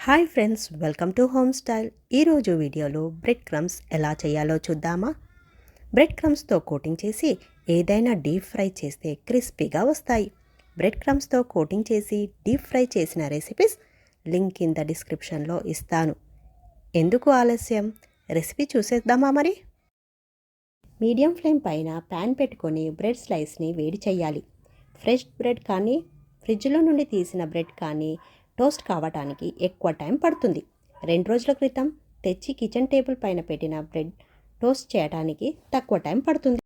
Hi friends, welcome to home style. ఈరోజు వీడియోలో bread crumbs ఎలా చేయాలో చూద్దామా. బ్రెడ్ క్రమ్స్తో కోటింగ్ చేసి ఏదైనా డీప్ ఫ్రై చేస్తే క్రిస్పీగా వస్తాయి. బ్రెడ్ క్రమ్స్తో కోటింగ్ చేసి డీప్ ఫ్రై చేసిన రెసిపీస్ లింక్ కింద డిస్క్రిప్షన్లో ఇస్తాను. ఎందుకు ఆలస్యం, రెసిపీ చూసేద్దామా మరి. మీడియం ఫ్లేమ్ పైన ప్యాన్ పెట్టుకొని బ్రెడ్ స్లైస్ని వేడి చేయాలి. ఫ్రెష్ బ్రెడ్ కానీ ఫ్రిడ్జ్లో నుండి తీసిన బ్రెడ్ కానీ టోస్ట్ కావటానికి ఎక్కువ టైం పడుతుంది. 2 రోజుల క్రితం తెచ్చి కిచెన్ టేబుల్ పైన పెట్టిన బ్రెడ్ టోస్ట్ చేయడానికి తక్కువ టైం పడుతుంది.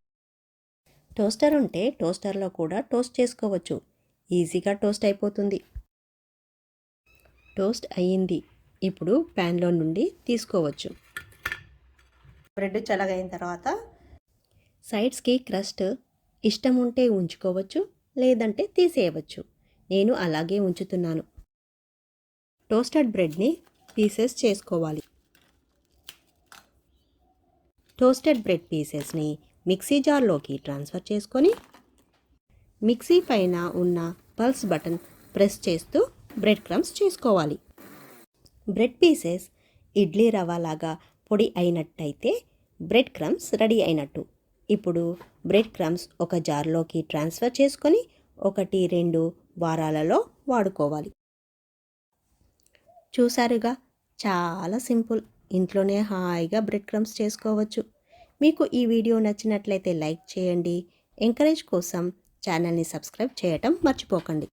టోస్టర్ ఉంటే టోస్టర్లో కూడా టోస్ట్ చేసుకోవచ్చు. ఈజీగా టోస్ట్ అయిపోతుంది. టోస్ట్ అయ్యింది. ఇప్పుడు ప్యాన్లో నుండి తీసుకోవచ్చు. బ్రెడ్ చల్లగైన తర్వాత సైడ్స్కి క్రస్ట్ ఇష్టం ఉంటే ఉంచుకోవచ్చు, లేదంటే తీసేయవచ్చు. నేను అలాగే ఉంచుతున్నాను. టోస్టెడ్ బ్రెడ్ని పీసెస్ చేసుకోవాలి. టోస్టెడ్ బ్రెడ్ పీసెస్ని మిక్సీ జార్లోకి ట్రాన్స్ఫర్ చేసుకొని మిక్సీ పైన ఉన్న పల్స్ బటన్ ప్రెస్ చేస్తూ బ్రెడ్ క్రమ్స్ చేసుకోవాలి. బ్రెడ్ పీసెస్ ఇడ్లీ రవ్వలాగా పొడి అయినట్టయితే బ్రెడ్ క్రమ్స్ రెడీ అయినట్టు. ఇప్పుడు బ్రెడ్ క్రమ్స్ ఒక జార్లోకి ట్రాన్స్ఫర్ చేసుకొని 1-2 వారాలలో వాడుకోవాలి. చూసారుగా, చాలా సింపుల్. ఇంట్లోనే హాయిగా బ్రెడ్ క్రమ్స్ చేసుకోవచ్చు. మీకు ఈ వీడియో నచ్చినట్లయితే లైక్ చేయండి. ఎంకరేజ్ కోసం ఛానల్ని సబ్స్క్రైబ్ చేయటం మర్చిపోకండి.